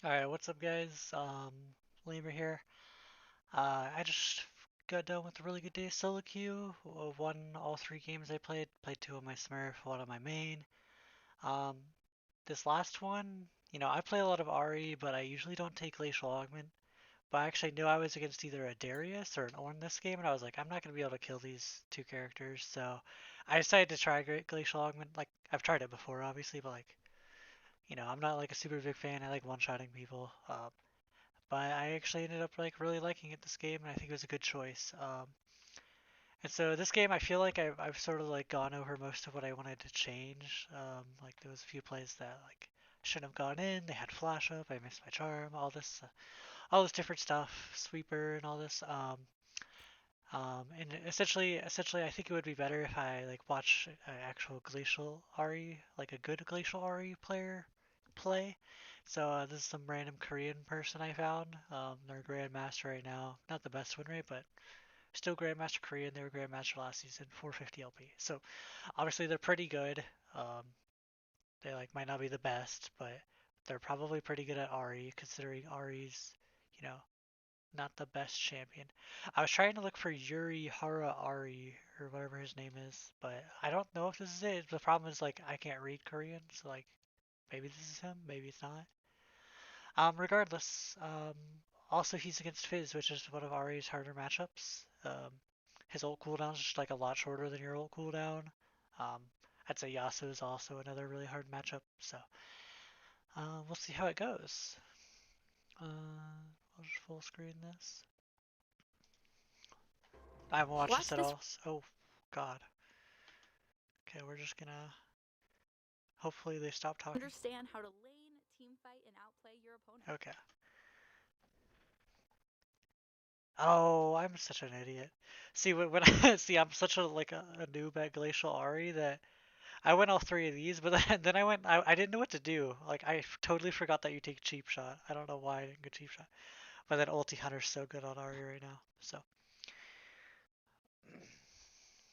Alright, what's up guys? Lemur here. I just got done with a really good day of solo queue. Won all three games I played. Played two on my Smurf, one on my main. Um, this last one, I play a lot of Ahri, but I usually don't take Glacial Augment. But I actually knew I was against either a Darius or an Ornn this game, and I was like, I'm not going to be able to kill these two characters, so I decided to try Glacial Augment. Like, I've tried it before, obviously, but like, I'm not like a super big fan. I like one-shotting people. But I actually ended up like really liking it this game, and I think it was a good choice. And so this game, I feel like I've sort of like gone over most of what I wanted to change. Like there was a few plays that like shouldn't have gone in. They had flash up. I missed my charm. All this different stuff, sweeper and all this. And essentially, I think it would be better if I like watch an actual Glacial Ahri, like a good Glacial Ahri player play. So this is some random Korean person I found. They're Grandmaster right now. Not the best win rate, but still Grandmaster Korean. They were Grandmaster last season, 450 LP. So obviously they're pretty good. Um, they like might not be the best, but they're probably pretty good at Ahri, considering Ahri's, you know, not the best champion. I was trying to look for Yuri Hara Ari or whatever his name is, but I don't know if this is it. The problem is like I can't read Korean, so like maybe this is him, maybe it's not. Regardless, also he's against Fizz, which is one of Ari's harder matchups. His ult cooldown is just like a lot shorter than your ult cooldown. Um, I'd say Yasuo is also another really hard matchup, so we'll see how it goes. I'll just full screen this. I haven't watched Watch this at this. all. Oh, God. Okay, we're just gonna. Hopefully they stop talking. Understand how to lane, team fight, and outplay your opponent. Okay. Oh, I'm such an idiot. See, when I see, I'm such a noob at Glacial Ari that I went all three of these, but then I didn't know what to do. Like I totally forgot that you take cheap shot. I don't know why I didn't go cheap shot. But then Ulti Hunter's so good on Ari right now. So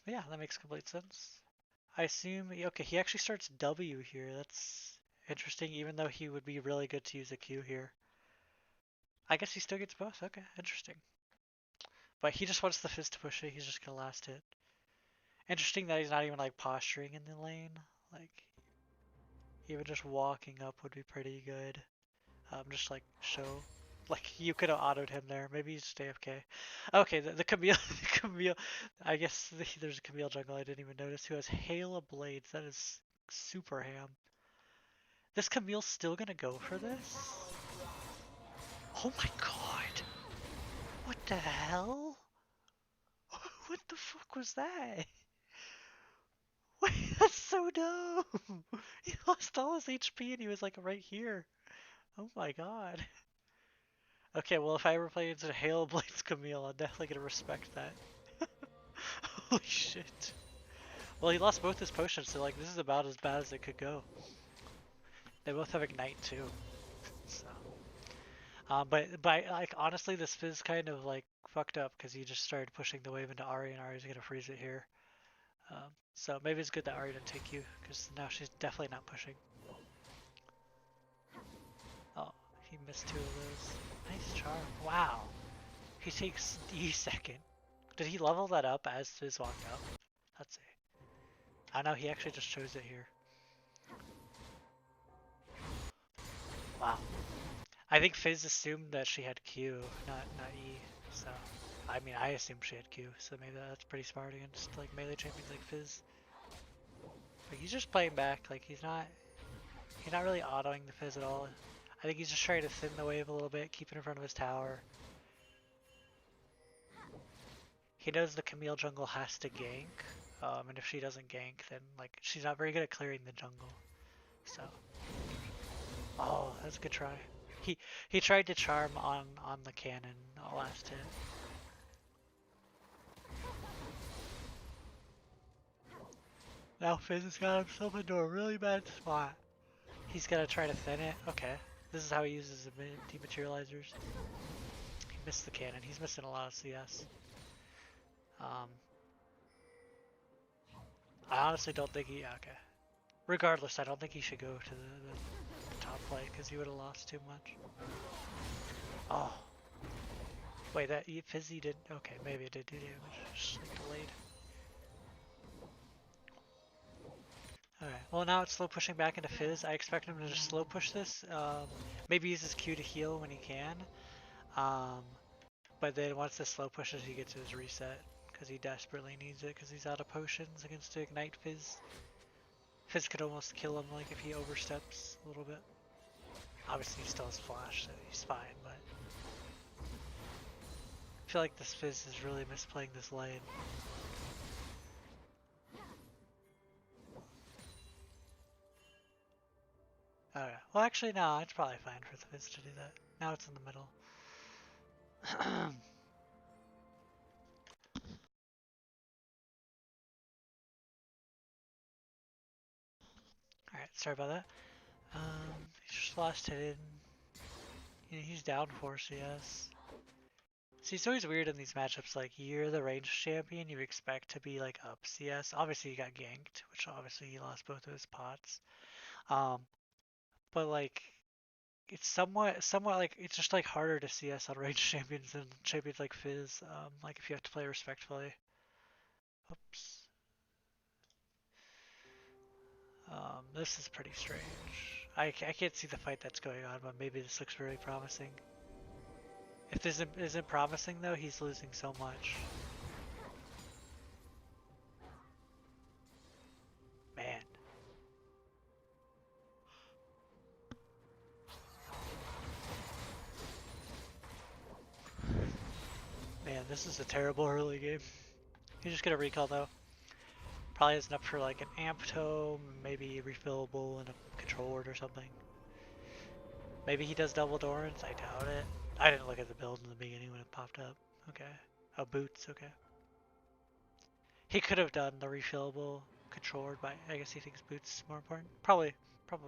yeah, that makes complete sense. I assume okay, he actually starts W here. That's interesting, even though he would be really good to use a Q here. I guess he still gets both. Okay, interesting. But he just wants the Fizz to push it. He's just gonna last hit. Interesting that he's not even like posturing in the lane. Like even just walking up would be pretty good. Just like show. Like you could have autoed him there. Maybe he's just AFK. Okay, the Camille, the Camille. I guess there's a Camille jungle I didn't even notice who has Hail of Blades. That is super ham. This Camille's still gonna go for this? Oh my god! What the hell? What the fuck was that? Wait, that's so dumb. He lost all his HP and he was like right here. Oh my god. Okay, well if I ever play into Hail Blades Camille, I'm definitely gonna respect that. Holy shit. Well, he lost both his potions, so like this is about as bad as it could go. They both have Ignite too. So, but like honestly, this Fizz kind of like fucked up because he just started pushing the wave into Ahri, and Ahri's gonna freeze it here. So maybe it's good that Ahri didn't take you because now she's definitely not pushing. Oh, he missed two of those. Nice charm. Wow. He takes D second. Did he level that up as Fizz walked up? Let's see. I know he actually just chose it here. Wow. I think Fizz assumed that she had Q, not E. So, I mean, I assumed she had Q. So maybe that's pretty smart against like melee champions like Fizz. But he's just playing back. Like he's not really autoing the Fizz at all. I think he's just trying to thin the wave a little bit, keep it in front of his tower. He knows the Camille jungle has to gank, and if she doesn't gank, then like she's not very good at clearing the jungle. So, oh, that's a good try. He he tried to charm on the cannon last hit. Now Fizz has got himself into a really bad spot. He's gonna try to thin it. Okay, this is how he uses the dematerializers. He missed the cannon. He's missing a lot of CS. Um, I honestly don't think he. Okay. Regardless, I don't think he should go to the top not play because he would have lost too much. Oh. Wait, that Fizzy did... Okay, maybe it did do damage. Just like delayed. Alright, well now it's slow pushing back into Fizz. I expect him to just slow push this. Maybe use his Q to heal when he can. But then once the slow pushes, he gets his reset. Because he desperately needs it because he's out of potions against the Ignite Fizz. Fizz could almost kill him like if he oversteps a little bit. Obviously he still has Flash, so he's fine, but... I feel like this Fizz is really misplaying this lane. Okay. Well, actually, no, it's probably fine for the Fizz to do that. Now it's in the middle. Alright, sorry about that. He's just last hit in. He's down 4 CS. See, it's always weird in these matchups, like, you're the ranged champion, you expect to be, like, up CS. Obviously, he got ganked, which obviously he lost both of his pots. But, like, it's somewhat, like, it's just, like, harder to CS on ranged champions than champions like Fizz, like, if you have to play respectfully. Oops. This is pretty strange. I can't see the fight that's going on, but maybe this looks very promising. If this isn't promising though, he's losing so much. Man. Man, this is a terrible early game. He's just gonna recall though. Probably has enough for like an Amp Tome, maybe refillable and a Control Word or something. Maybe he does double Dorans, I doubt it. I didn't look at the build in the beginning when it popped up. Okay. Oh, boots, okay. He could have done the refillable Control Word, but I guess he thinks boots is more important. Probably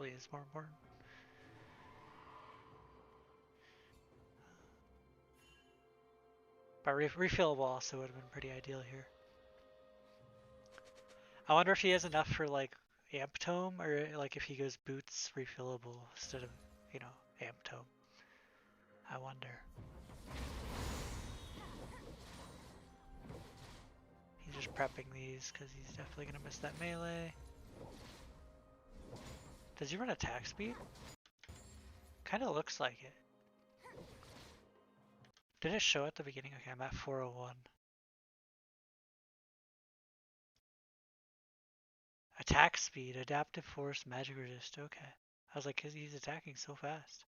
is more important. But refillable also would have been pretty ideal here. I wonder if he has enough for like Amp Tome, or like if he goes boots refillable instead of, you know, Amp Tome. I wonder. He's just prepping these because he's definitely going to miss that melee. Does he run attack speed? Kind of looks like it. Did it show at the beginning? Okay, I'm at 401. Attack speed, adaptive force, magic resist. Okay. I was like, cause he's attacking so fast.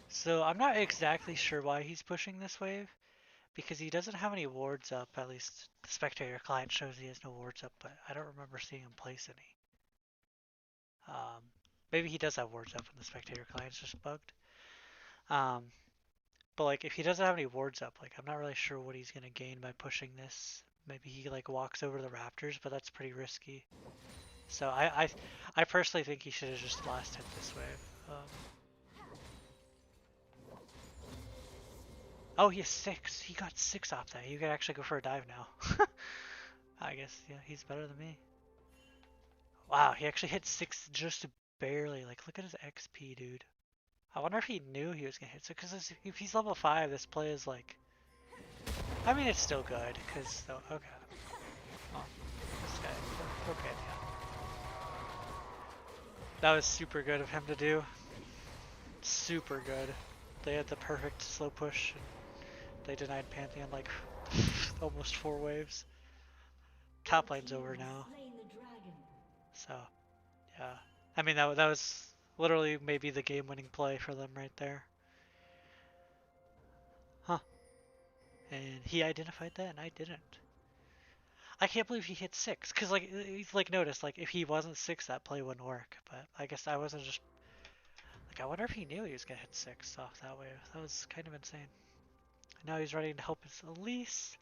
So I'm not exactly sure why he's pushing this wave, because he doesn't have any wards up. At least the spectator client shows he has no wards up, but I don't remember seeing him place any. Maybe he does have wards up and the spectator client's just bugged. But like if he doesn't have any wards up, like I'm not really sure what he's gonna gain by pushing this. Maybe he like walks over the raptors, but that's pretty risky. So I personally think he should have just last hit this wave. Oh, he has 6. He got 6 off that. You could actually go for a dive now. I guess, yeah, he's better than me. Wow, he actually hit 6 just barely. Like, look at his XP, dude. I wonder if he knew he was gonna hit 6, because if he's level 5, this play is like... I mean, it's still good, because... Oh, okay. Oh, this guy. Okay, yeah. That was super good of him to do. Super good. They had the perfect slow push. They denied Pantheon like almost 4 waves. Top lane's over now. So, yeah. I mean, that was literally maybe the game-winning play for them right there. Huh. And he identified that and I didn't. I can't believe he hit 6. Because, like, he's like, notice, like, if he wasn't 6, that play wouldn't work. But I guess I wasn't just... Like, I wonder if he knew he was going to hit 6 off that wave. That was kind of insane. Now he's ready to help his Elise.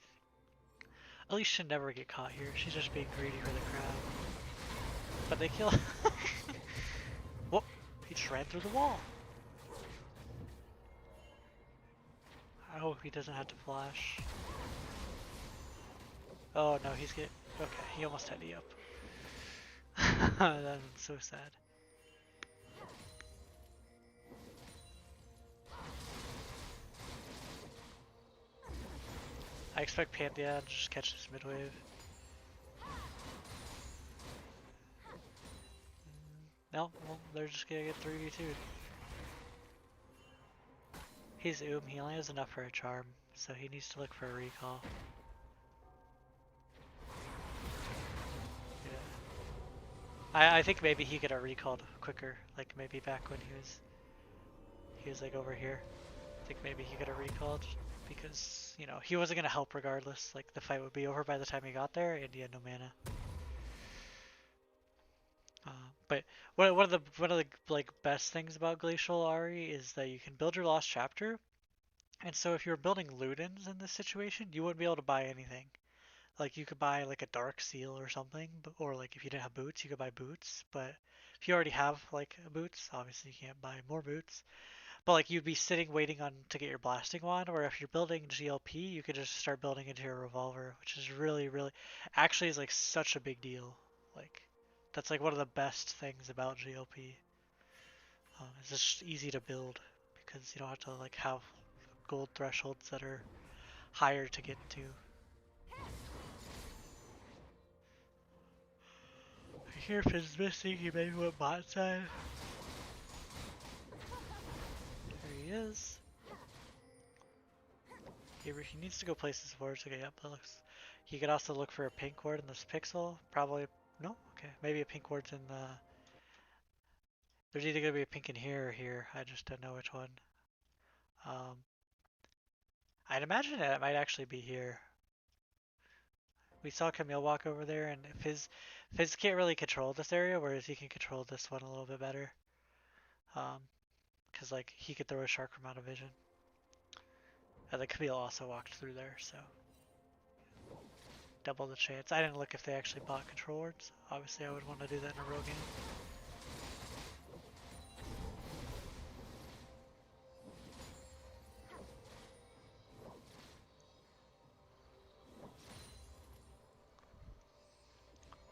Elise should never get caught here. She's just being greedy for the crowd. But they kill. Whoop! He just ran through the wall. I hope he doesn't have to flash. Oh no, he's getting. Okay, he almost had E up. That's so sad. I expect Pantheon to just catch this mid wave. No, well, they're just gonna get 3v2. He's he only has enough for a charm, so he needs to look for a recall. Yeah. I think maybe he could have recalled quicker, like maybe back when he was like over here. I think maybe he could have recalled because, you know, he wasn't gonna help regardless. Like the fight would be over by the time he got there and he had no mana. But one of the like best things about Glacial Ahri is that you can build your Lost Chapter, and so if you were building Ludens in this situation, you wouldn't be able to buy anything. Like you could buy like a Dark Seal or something, or like if you didn't have boots, you could buy boots. But if you already have like boots, obviously you can't buy more boots. But like you'd be sitting waiting on to get your blasting wand, or if you're building GLP, you could just start building into your revolver, which is really actually is like such a big deal. Like that's like one of the best things about GLP. It's just easy to build because you don't have to like have gold thresholds that are higher to get to. I hear if it's missing, he maybe went bot side. There he is. He needs to go place his wards. Okay, yep, that looks. He could also look for a pink ward in this pixel. Probably. No? Okay, maybe a pink ward's in the. There's either gonna be a pink in here or here. I just don't know which one. Um, I'd imagine it might actually be here. We saw Camille walk over there, and Fizz can't really control this area, whereas he can control this one a little bit better. Because like he could throw a shark from out of vision. And then Camille also walked through there, so double the chance. I didn't look if they actually bought control wards. Obviously, I would want to do that in a real game.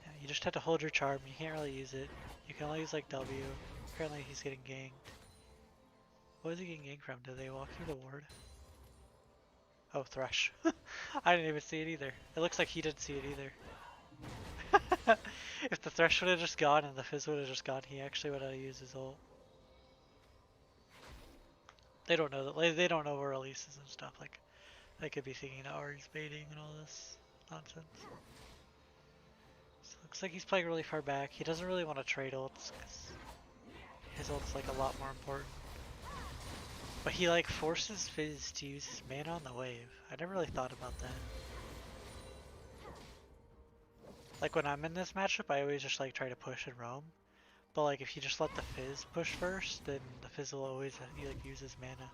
Yeah, you just have to hold your charm. You can't really use it. You can only use like W. Apparently, he's getting ganked. What is he getting ganked from? Did they walk through the ward? Oh, Thresh. I didn't even see it either. It looks like he didn't see it either. If the Thresh would have just gone and the Fizz would have just gone, he actually would have used his ult. They don't know that. Like, they don't know where releases and stuff. Like, they could be thinking that Ahri's baiting and all this nonsense. So looks like he's playing really far back. He doesn't really want to trade ults because his ult's like a lot more important. But he like forces Fizz to use his mana on the wave. I never really thought about that. Like when I'm in this matchup, I always just like try to push and roam. But like if you just let the Fizz push first, then the Fizz will always like use his mana.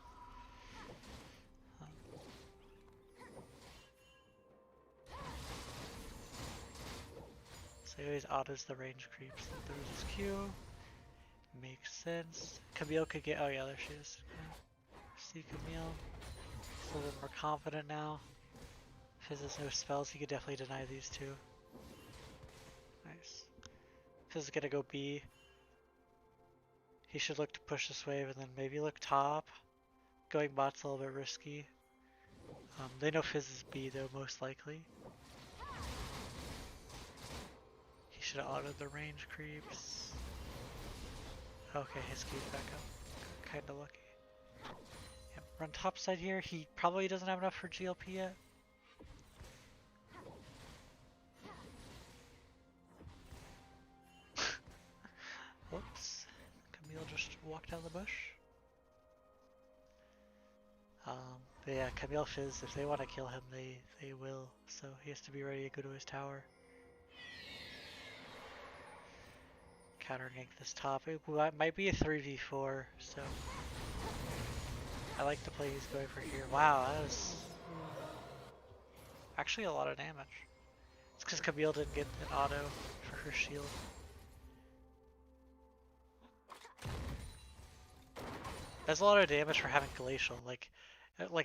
So he always autos the range creeps through his Q. Makes sense. Camille could get. Oh yeah, there she is. See Camille. He's a little bit more confident now. If Fizz has no spells, he could definitely deny these two. Nice. Fizz is gonna go B. He should look to push this wave and then maybe look top. Going bot's a little bit risky. They know Fizz is B though, most likely. He should have autoed the range creeps. Okay, his Q's back up. Kinda lucky. Yeah, run top side here. He probably doesn't have enough for GLP yet. Whoops. Camille just walked out of the bush. But yeah, Camille Fizz, if they want to kill him, they will. So he has to be ready to go to his tower. Counter gank this top. It might be a 3v4, so I like the play he's going for here. Wow, that was actually a lot of damage. It's because Camille didn't get an auto for her shield. That's a lot of damage for having Glacial. Like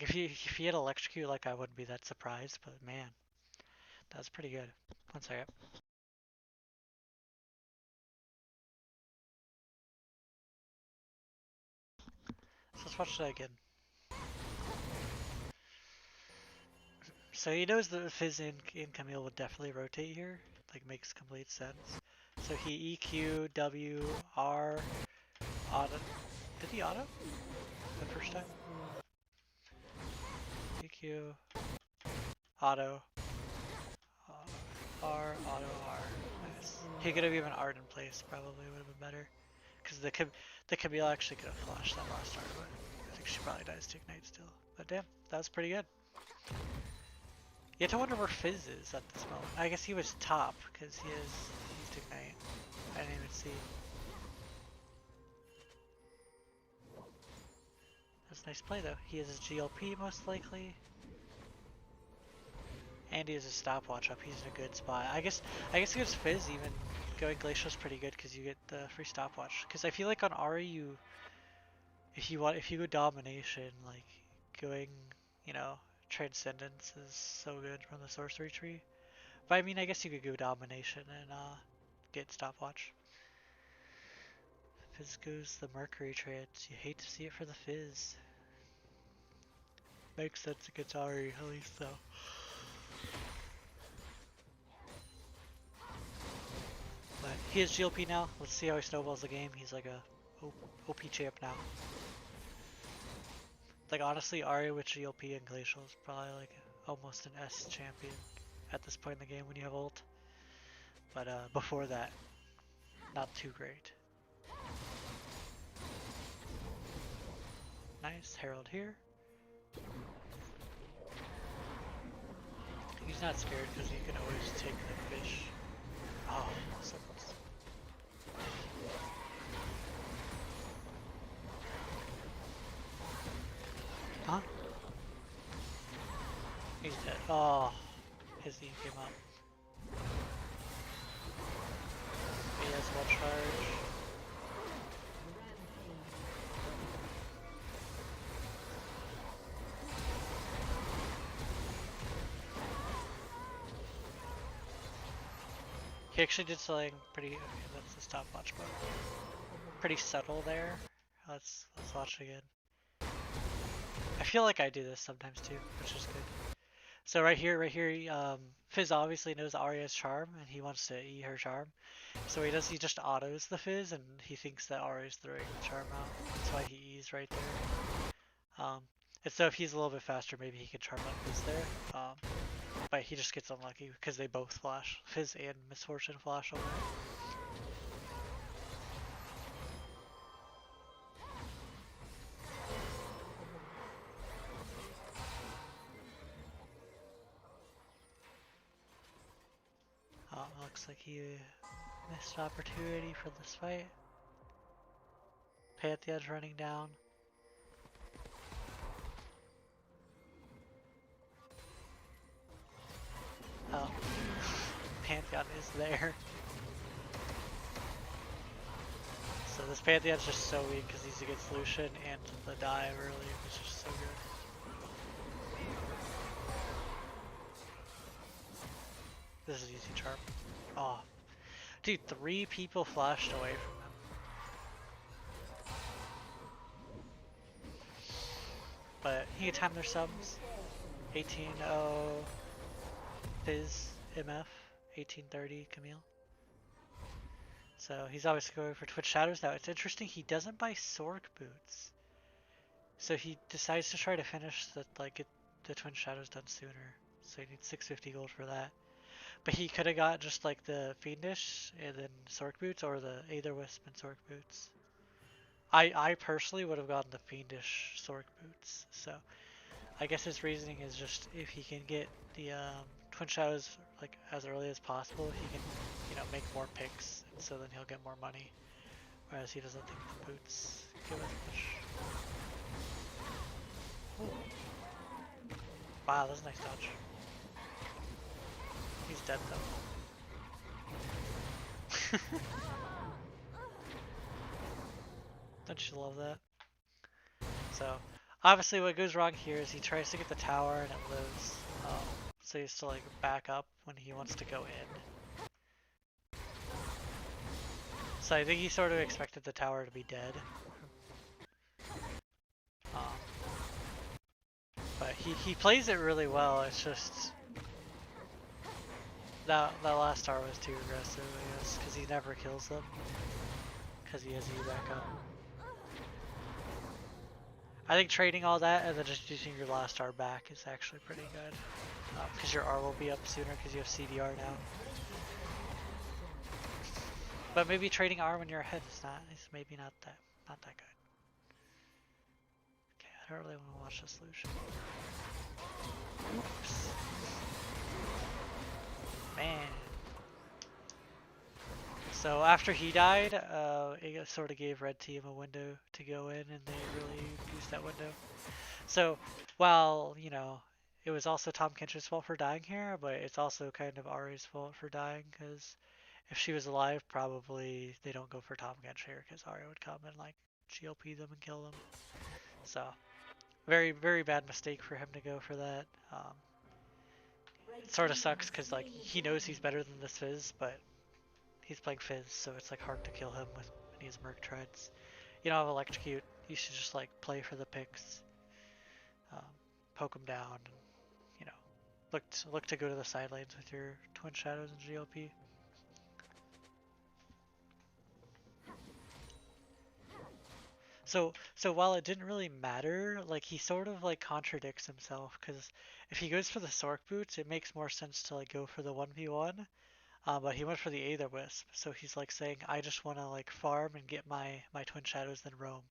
if he had Electrocute, like I wouldn't be that surprised. But man, That's pretty good. One second. So let's watch that again. So he knows that Fizz and Camille would definitely rotate here. Like, makes complete sense. So he EQ, W, R, auto. Did he auto? The first time? EQ, auto, R, auto, R. Nice. He could have even art in place, probably would have been better. Because the Camille actually could have flashed that last art, but I think she probably dies to Ignite still. But damn, that was pretty good. You have to wonder where Fizz is at this moment. I guess he was top, because he used Ignite. I didn't even see. That's a nice play though. He has his GLP most likely. And he has a stopwatch up. He's in a good spot. I guess against Fizz even going Glacial is pretty good because you get the free stopwatch. Because I feel like on Ahri if you go domination, like going, you know, Transcendence is so good from the sorcery tree. But I mean, I guess you could go domination and get stopwatch. Fizz goes the Mercury trance. You hate to see it for the Fizz. Makes sense against Ahri, at least though. But he has GLP now. Let's see how he snowballs the game. He's like a OP champ now. Like honestly, Ahri with GLP and Glacial is probably like almost an S champion at this point in the game when you have ult. But before that, not too great. Nice, Herald here. He's not scared because he can always take the fish. Oh, so close. Huh? He's dead. Oh, his E came up. He has one charge. He actually did something pretty. Okay, that's the stopwatch, but pretty subtle there. Let's watch again. I feel like I do this sometimes too, which is good. So right here, Fizz obviously knows Arya's charm, and he wants to E her charm. So he just autos the Fizz, and he thinks that Arya's throwing the charm out. That's why he E's right there. And so if he's a little bit faster, maybe he can charm up Fizz there. But he just gets unlucky because they both flash. Fizz and Misfortune flash away. Looks like he missed opportunity for this fight. Pantheon's running down. Oh, Pantheon is there. So this Pantheon's just so weak because he's against Lucian and the dive early, which is so good. This is easy charm. Oh, dude, 3 people flashed away from him. But he can time their subs. 18-0 Fizz, MF, 18-30 Camille. So he's obviously going for Twitch Shadows now. It's interesting, he doesn't buy Sork boots. So he decides to try to finish get the Twin Shadows done sooner. So he needs 650 gold for that. But he could have got just like the Fiendish and then Sork boots, or the Aether Wisp and Sork boots. I personally would have gotten the Fiendish Sork boots. So I guess his reasoning is just if he can get the Twin Shadows like as early as possible, he can, you know, make more picks, and so then he'll get more money. Whereas he doesn't think the boots give as much. Ooh. Wow, that's a nice dodge. He's dead though. Don't you love that? So obviously what goes wrong here is he tries to get the tower and it lives. so he has to like back up when he wants to go in. So I think he sort of expected the tower to be dead. But he plays it really well. It's just that last tower was too aggressive, I guess, because he never kills them. Because he has E back up. I think trading all that and then just using your last R back is actually pretty good. Because your R will be up sooner because you have CDR now. But maybe trading R when you're ahead is maybe not that good. Okay, I don't really want to watch this Lucian. Oops. Man. So after he died, it sort of gave red team a window to go in, and they really used that window. So while, you know, it was also Tom Kench's fault for dying here, but it's also kind of Ahri's fault for dying, because if she was alive, probably they don't go for Tom Kench here, because Ahri would come and like GLP them and kill them. So very, very bad mistake for him to go for that. It sort of sucks because like he knows he's better than this Fizz, but he's playing Fizz, so it's like hard to kill him when he has Merc Treads. You don't have Electrocute, you should just like play for the picks, poke him down, and you know, look to go to the side lanes with your Twin Shadows and GLP. So while it didn't really matter, like he sort of like contradicts himself, because if he goes for the Sork Boots, it makes more sense to like go for the 1v1. But he went for the Aether Wisp, so he's like saying, I just want to like farm and get my Twin Shadows, then roam.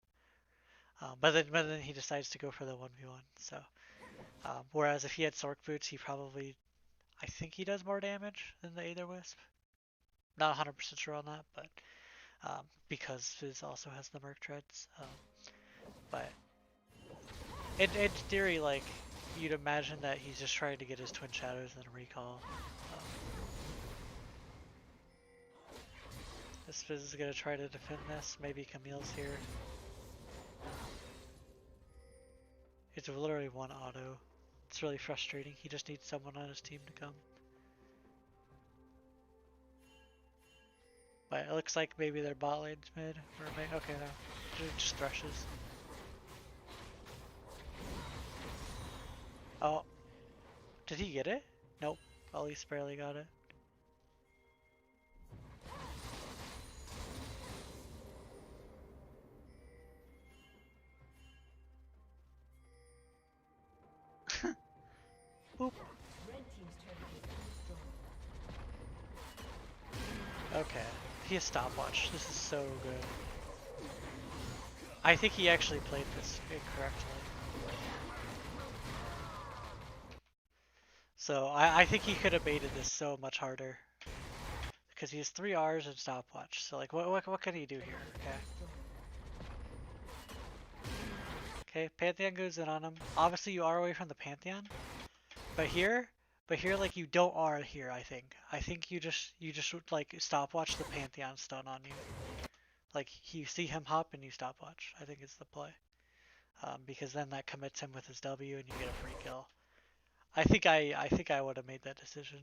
But then he decides to go for the 1v1. So whereas if he had Sork Boots, he probably, I think he does more damage than the Aether Wisp. Not 100% sure on that, but because Fizz also has the Merc Treads. But in theory, like you'd imagine that he's just trying to get his Twin Shadows and recall. This Fizz is gonna try to defend this. Maybe Camille's here. It's literally one auto. It's really frustrating. He just needs someone on his team to come. But it looks like maybe their bot lane's mid. Or okay, no. Just Thrushes. Oh. Did he get it? Nope. Elise barely got it. Boop. Okay. He has stopwatch. This is so good. I think he actually played this incorrectly. So I think he could have baited this so much harder. Because he has 3 Rs and stopwatch. So like what can he do here? Okay, Pantheon goes in on him. Obviously you are away from the Pantheon. But here like you don't R here, I think. I think you just like stopwatch the Pantheon stun on you. Like you see him hop and you stopwatch. I think it's the play. Because then that commits him with his W and you get a free kill. I think I would have made that decision.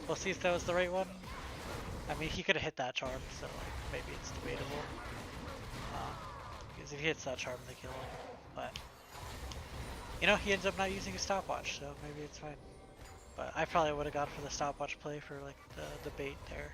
We'll see if that was the right one. I mean, he could have hit that charm, so like maybe it's debatable. Because if he hits that charm, they kill him. But you know, he ends up not using his stopwatch, so maybe it's fine. But I probably would have gone for the stopwatch play for like the bait there.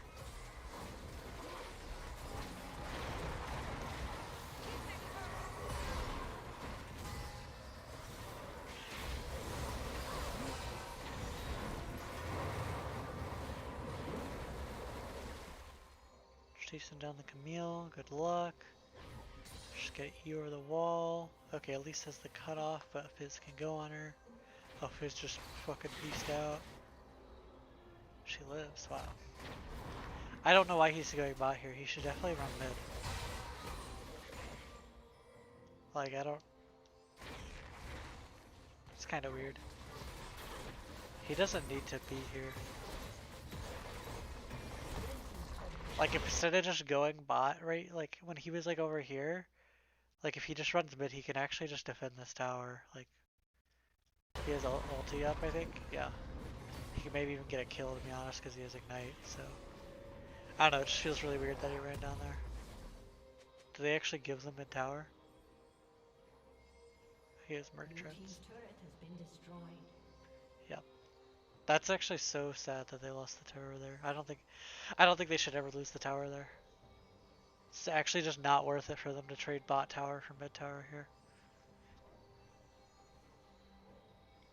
Chasing down the Camille, good luck. Just get E over the wall. Okay, at least has the cutoff, but Fizz can go on her. Oh, Fizz just fucking beast out. She lives, wow. I don't know why he's going bot here. He should definitely run mid. Like, I don't... It's kind of weird. He doesn't need to be here. Like, if instead of just going bot, right? Like, when he was, like, over here, like, if he just runs mid, he can actually just defend this tower. Like, He has ulti up, I think. Yeah. He can maybe even get a kill, to be honest, because he has Ignite, so... I don't know, it just feels really weird that he ran down there. Do they actually give them mid tower? He has Merc Treads. Yep. That's actually so sad that they lost the tower there. I don't think they should ever lose the tower there. It's actually just not worth it for them to trade bot tower for mid tower here.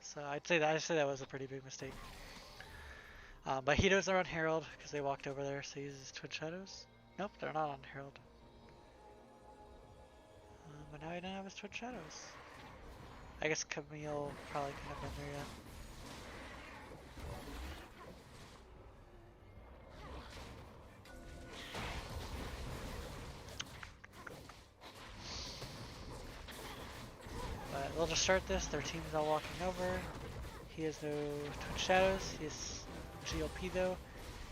So I'd say that was a pretty big mistake. But he knows they're on Herald because they walked over there, so he uses Twin Shadows. Nope, they're not on Herald. But now he doesn't have his Twin Shadows. I guess Camille probably couldn't have been there yet. But they'll just start this. Their team's all walking over. He has no Twin Shadows. He has GLP though.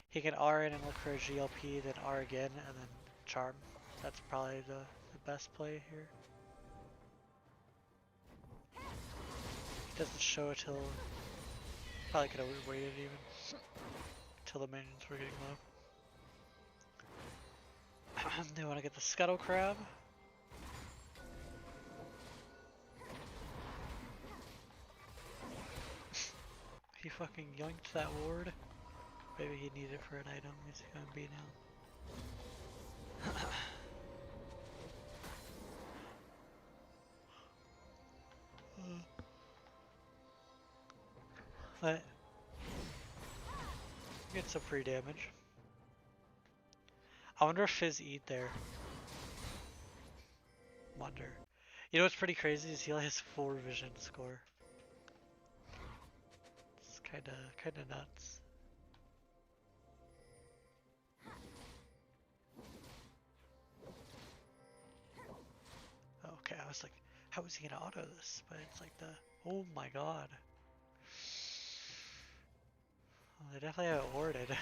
He can R in and look for a GLP, then R again, and then Charm. That's probably the best play here. He doesn't show it till... Probably could have waited even. Till the minions were getting low. They want to get the Scuttle Crab. He fucking yoinked that ward. Maybe he needed it for an item. He's gonna be now. But get some free damage. I wonder if Fizz eat there. Wonder. You know what's pretty crazy is he only has 4 vision score. It's kinda nuts. Okay, I was like, how is he gonna auto this? But it's like oh my god. Well, they definitely have it warded.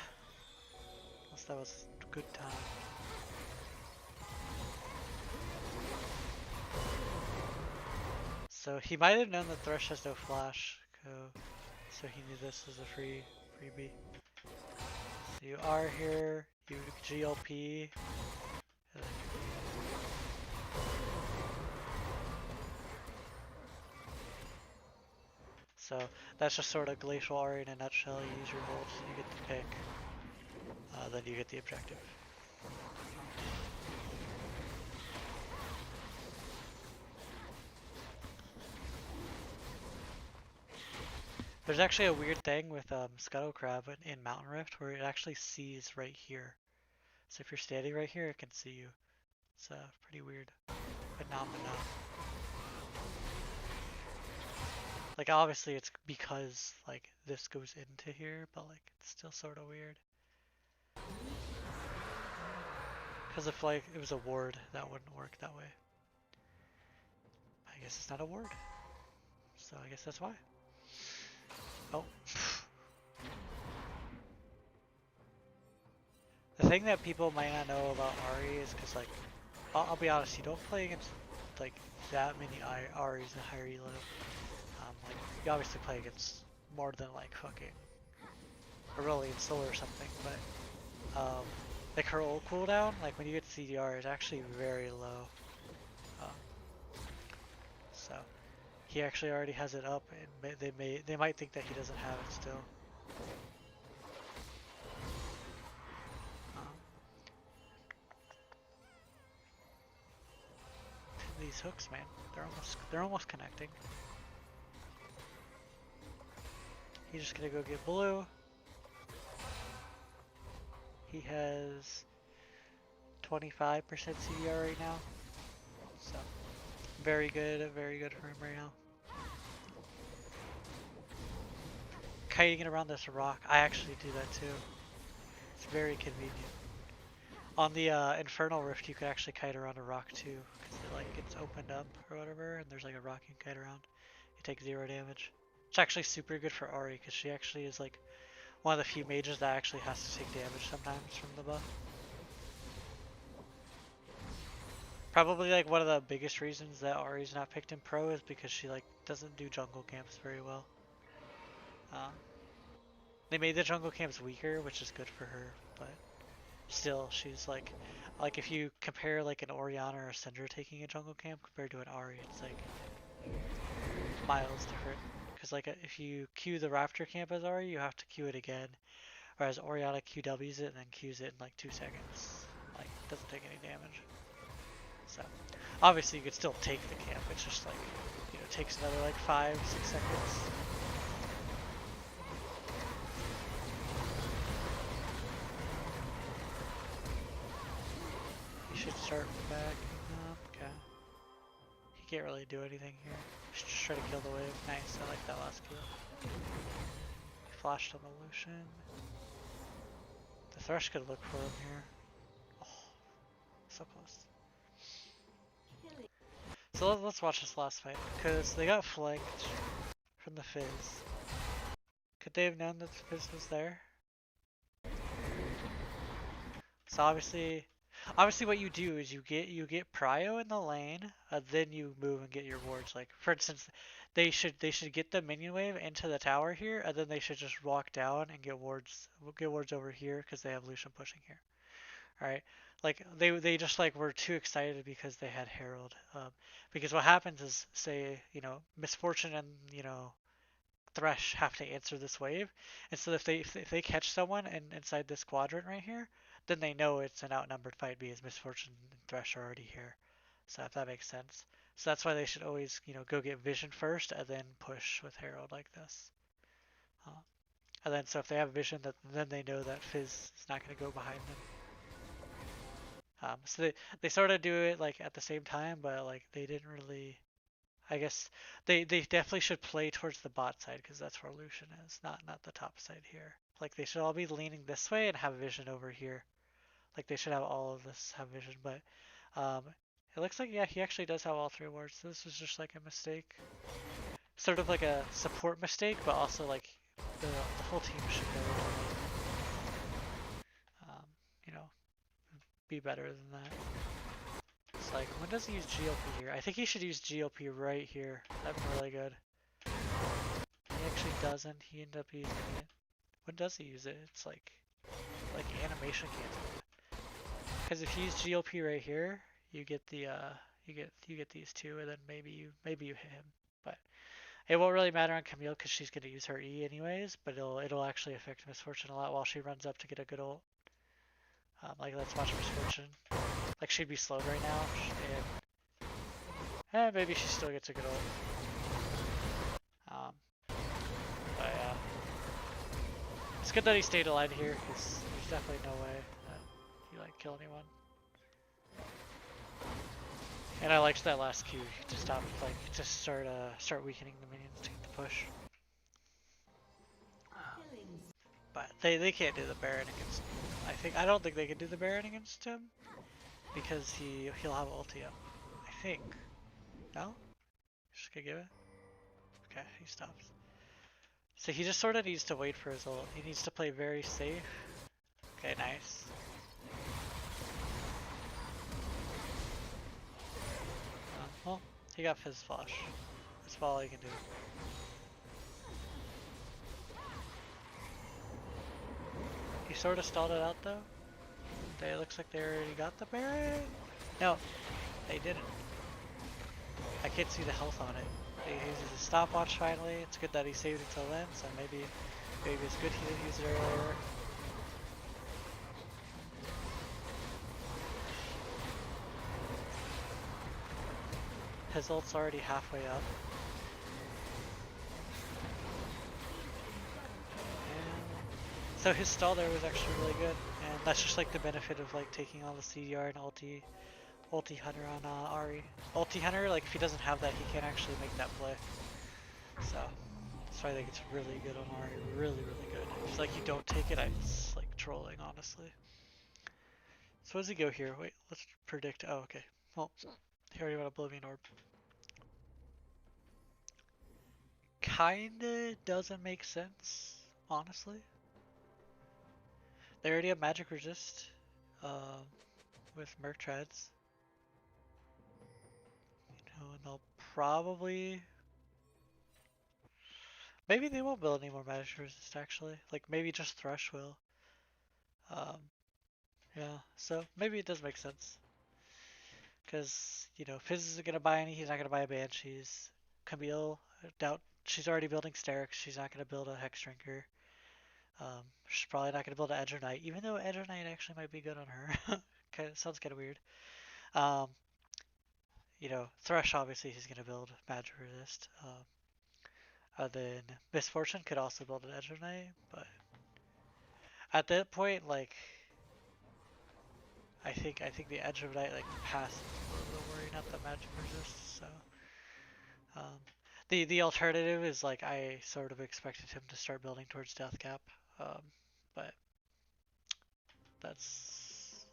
Unless that was a good time. So he might have known that Thresh has no flash, so he knew this as a freebie. So you are here, you GLP. So that's just sort of Glacial Ahri in a nutshell. You use your ult, you get the pick, then you get the objective. There's actually a weird thing with Scuttle Crab in Mountain Rift where it actually sees right here. So if you're standing right here, it can see you. It's pretty weird phenomenon. Like obviously it's because like this goes into here, but like it's still sort of weird. Because if like it was a ward, that wouldn't work that way. I guess it's not a ward. So I guess that's why. Oh. The thing that people might not know about Ahri is because like, I'll be honest, you don't play against like that many Ahris in higher elo. Like you obviously play against more than like fucking Aurelion Soul or something, but like her ult cooldown, like when you get CDR, is actually very low. So he actually already has it up, and they might think that he doesn't have it still. These hooks, man, they're almost connecting. He's just gonna go get blue. He has 25% CDR right now, so very good for him right now. Kiting it around this rock, I actually do that too. It's very convenient. On the Infernal Rift, you could actually kite around a rock too, because it like gets opened up or whatever, and there's like a rock you can kite around. You take 0 damage. It's actually super good for Ahri, because she actually is like one of the few mages that actually has to take damage sometimes from the buff. Probably like one of the biggest reasons that Ahri's not picked in pro is because she like doesn't do jungle camps very well. Um, they made the jungle camps weaker, which is good for her, but still, she's like if you compare like an Orianna or a Syndra taking a jungle camp compared to an Ahri, it's like miles different. Because like if you queue the Raptor camp as Ahri, you have to queue it again, whereas Orianna QWs it and then queues it in like 2 seconds. Like doesn't take any damage. So obviously you could still take the camp. It's just like takes another like 5-6 seconds. You should start back. Okay. He can't really do anything here. Should just try to kill the wave. Nice. I like that last kill. Flashed on the Lucian. The Thresh could look for him here. Oh, so close. So let's watch this last fight, because they got flanked from the Fizz. Could they have known that the Fizz was there? So obviously what you do is you get prio in the lane, then you move and get your wards. Like for instance, they should get the minion wave into the tower here, and then they should just walk down and get wards over here because they have Lucian pushing here. All right, like they just like were too excited because they had Herald. Because what happens is, say Misfortune and Thresh have to answer this wave, and so if they catch someone inside this quadrant right here, then they know it's an outnumbered fight because Misfortune and Thresh are already here. So if that makes sense. So that's why they should always go get Vision first and then push with Herald like this. And then so if they have Vision, then they know that Fizz is not going to go behind them. So they sort of do it like at the same time, but like they didn't really. I guess they definitely should play towards the bot side because that's where Lucian is, not the top side here. Like they should all be leaning this way and have Vision over here. Like they should have all of this have Vision, but um, it looks like yeah he actually does have all 3 wards. So this was just like a mistake, sort of like a support mistake, but also like the whole team should know to like, you know be better than that. It's like, when does he use GLP here? I think he should use GLP right here. That'd be really good. He actually doesn't. He ended up using it. When does he use it? It's like animation cancel. Because if you use GLP right here, you get the you get these two, and then maybe you hit him. But it won't really matter on Camille because she's gonna use her E anyways. But it'll actually affect Misfortune a lot while she runs up to get a good ult. Like let's watch Misfortune. Like she'd be slowed right now, and maybe she still gets a good ult. But yeah, it's good that he stayed alive here because there's definitely no way that he like kill anyone. And I liked that last Q to stop, like to start weakening the minions to get the push. But they can't do the Baron against. I don't think they can do the Baron against him because he'll have ulti up. I think. No? Just gonna give it? Okay, he stops. So he just sort of needs to wait for his ult. He needs to play very safe. Okay, nice. Well, he got Fizz Flash. That's all he can do. He sort of stalled it out though. It looks like they already got the Baron. No, they didn't. I can't see the health on it. He uses a stopwatch finally. It's good that he saved it till then, so maybe it's good he didn't use it earlier. His ult's already halfway up. And so his stall there was actually really good, and that's just like the benefit of like taking all the CDR and ulti hunter on Ahri. Ulti hunter, like if he doesn't have that, he can't actually make that play. So that's why I think it's really good on Ahri, really good. If like you don't take it, it's like trolling, honestly. So what does he go here? Wait, let's predict. Oh, okay. Well, he already went Oblivion Orb. Kinda doesn't make sense, honestly. They already have magic resist with Merc Treads. and they'll probably maybe they won't build any more magic resist actually. Like maybe just Thresh will. Um, yeah, so maybe it does make sense. Because, Fizz isn't going to buy any, he's not going to buy a Banshees. Camille, I doubt she's already building Sterix, she's not going to build a Hex Drinker. She's probably not going to build an Edge Knight, even though Edge Knight actually might be good on her. Sounds kind of weird. Um, Thresh obviously he's going to build Magic Resist. Then Misfortune could also build an Edge Knight, but at that point, like, I think the Edge of Night like passes the worry, not the Magic Resist. So um, the alternative is like I sort of expected him to start building towards Death Cap, um, but that's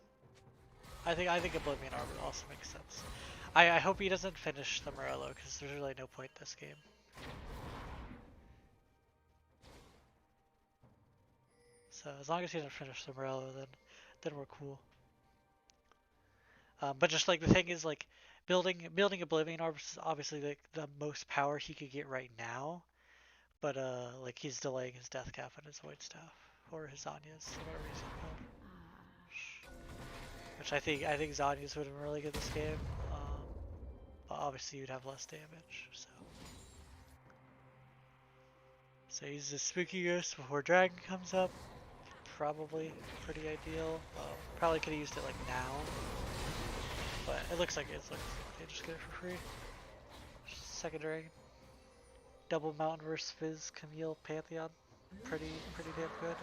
I think Oblivion Orb also makes sense. I hope he doesn't finish the Morello because there's really no point this game. So as long as he doesn't finish the Morello, then we're cool. But just like the thing is like building Oblivion Orb is obviously like the most power he could get right now. But like he's delaying his Death Cap and his Void Staff or his Zanya's, whatever he's called. Which I think Zanya's would have been really good this game. But obviously you'd have less damage. So he uses Spooky Ghost before Dragon comes up. Probably pretty ideal. Probably could have used it like now. But it looks like they just get it for free. Second Dragon. Double Mountain versus Fizz, Camille, Pantheon. Pretty damn good.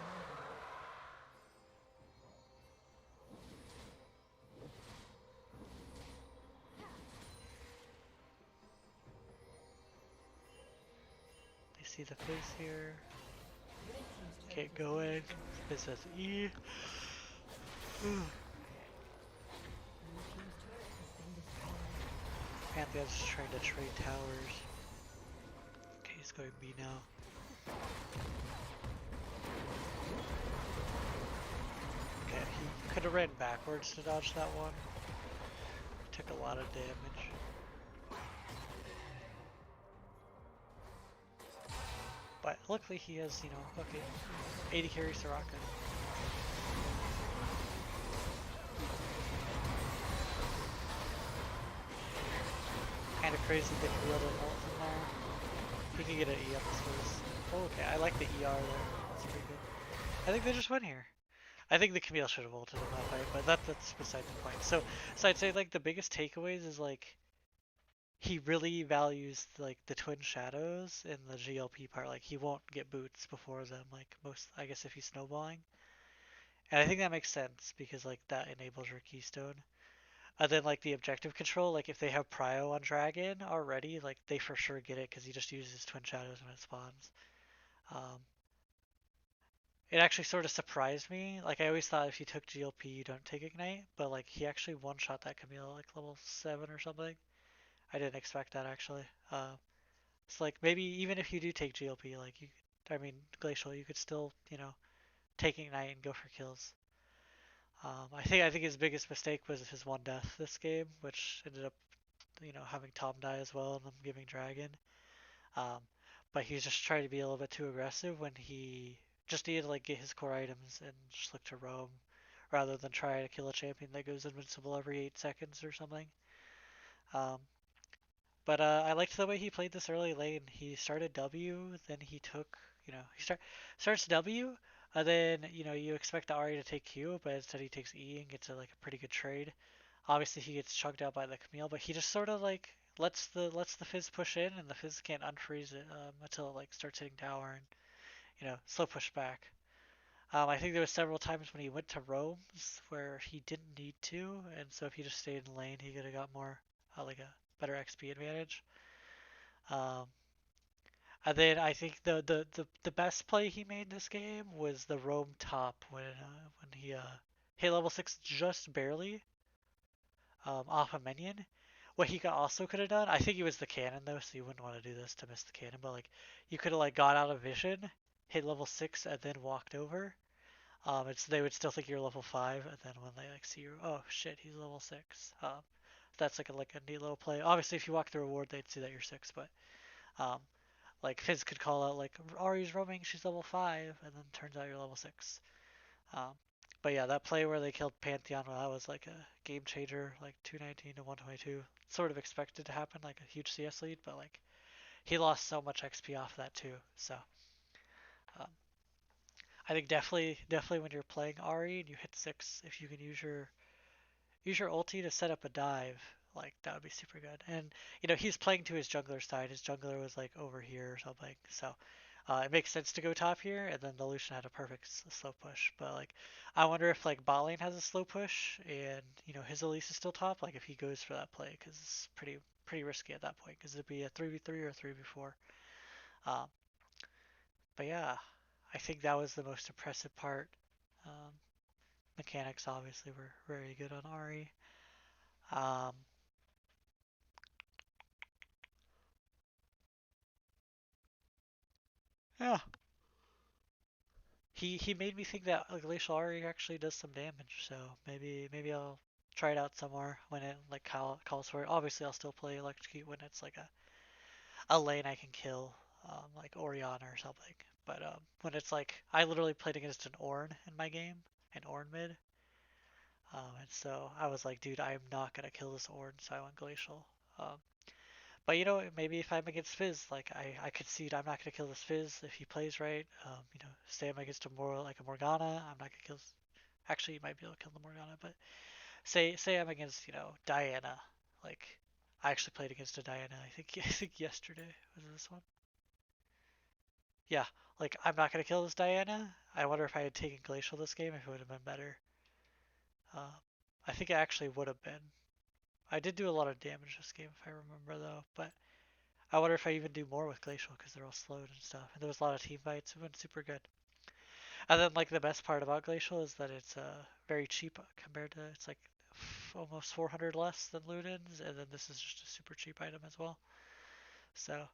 They see the Fizz here. Can't go in. Fizz has E. Pantheon's trying to trade towers. Okay, he's going B now. Okay, he could have ran backwards to dodge that one. Took a lot of damage. But luckily he has, okay, 80 carry Soraka. Kind of crazy that he able to ult from there. He can get an E up his face. Oh, okay, I like the ER there. That's pretty good. I think they just win here. I think the Camille should have ulted in that fight, but that's beside the point. So I'd say like the biggest takeaways is like he really values like the twin shadows in the GLP part. Like he won't get boots before them, like most I guess if he's snowballing. And I think that makes sense because like that enables your keystone. And then like the objective control, like if they have prio on dragon already, like they for sure get it because he just uses twin shadows when it spawns. Um, it actually sort of surprised me. Like I always thought if you took GLP you don't take ignite, but like he actually one shot that Camille like level 7 or something. I didn't expect that actually. It's like maybe even if you do take GLP, like I mean Glacial, you could still take ignite and go for kills. I think his biggest mistake was his one death this game, which ended up having Tom die as well and them giving Dragon. Um, but he's just trying to be a little bit too aggressive when he just needed to like get his core items and just look to roam rather than try to kill a champion that goes invincible every 8 seconds or something. Um, but I liked the way he played this early lane. He started W, then he took, starts W, and then you expect the Ahri to take Q, but instead he takes E and gets like a pretty good trade. Obviously he gets chugged out by the Camille, but he just sort of like lets the Fizz push in, and the Fizz can't unfreeze it until it like starts hitting tower and slow push back. I think there was several times when he went to roams where he didn't need to, and so if he just stayed in lane, he could have got more like a better XP advantage. Um, and then I think the best play he made this game was the roam top when he hit level 6 just barely off a minion. What he also could have done, I think it was the cannon though, so you wouldn't want to do this to miss the cannon, but like you could have like got out of vision, hit level 6, and then walked over. They would still think you're level 5, and then when they like see you, oh shit, he's level 6. that's like a neat little play. Obviously, if you walk the reward, they'd see that you're 6, but um, like Fizz could call out like Ahri's roaming, she's level 5, and then turns out you're level 6. Um, but yeah, that play where they killed Pantheon, well, that was like a game changer, like 219 to 122. Sort of expected to happen, like a huge CS lead, but like he lost so much XP off that too. So um, I think definitely when you're playing Ahri and you hit 6, if you can use your ulti to set up a dive, like that would be super good. And he's playing to his jungler side. His jungler was like over here or something, so it makes sense to go top here. And then the Lucian had a perfect slow push. But like, I wonder if like bot lane has a slow push and his Elise is still top. Like if he goes for that play, because it's pretty risky at that point, because it'd be a 3v3 or a 3v4. Um, but yeah, I think that was the most impressive part. Um, Mechanics obviously were very good on Ahri. Um, yeah, he made me think that Glacial Ahri actually does some damage. So maybe I'll try it out some more when it like calls for it. Obviously, I'll still play Electrocute when it's like a lane I can kill, like Orianna or something. But when it's like I literally played against an Ornn in my game, an Ornn mid, and so I was like, dude, I'm not gonna kill this Ornn, so I went Glacial. Um, But maybe if I'm against Fizz, like I concede I'm not gonna kill this Fizz if he plays right. Say I'm against a more like a Morgana, I'm not gonna kill. Actually, you might be able to kill the Morgana, but say I'm against Diana. Like I actually played against a Diana. I think yesterday was this one. Yeah, like I'm not gonna kill this Diana. I wonder if I had taken Glacial this game if it would have been better. Uh, I think it actually would have been. I did do a lot of damage this game if I remember though, but I wonder if I even do more with Glacial because they're all slowed and stuff. And there was a lot of team fights. It went super good. And then like the best part about Glacial is that it's very cheap compared to it's like almost 400 less than Luden's, and then this is just a super cheap item as well. So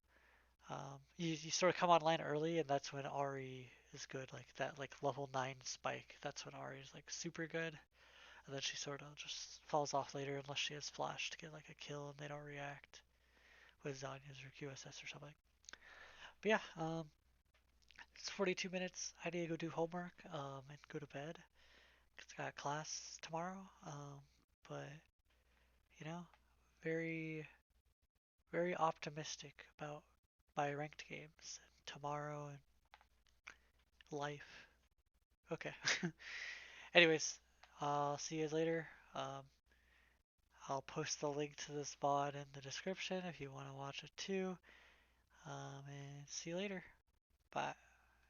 you sort of come online early, and that's when Ahri is good. Like that like level 9 spike. That's when Ahri is like super good. And then she sort of just falls off later unless she has flash to get like a kill and they don't react with Zanya's or QSS or something. But yeah, it's 42 minutes. I need to go do homework and go to bed. 'Cause I got class tomorrow. But you know, very very optimistic about my ranked games tomorrow and life. Okay. Anyways, I'll see you guys later. Um, I'll post the link to this VoD in the description if you want to watch it too. And see you later. Bye.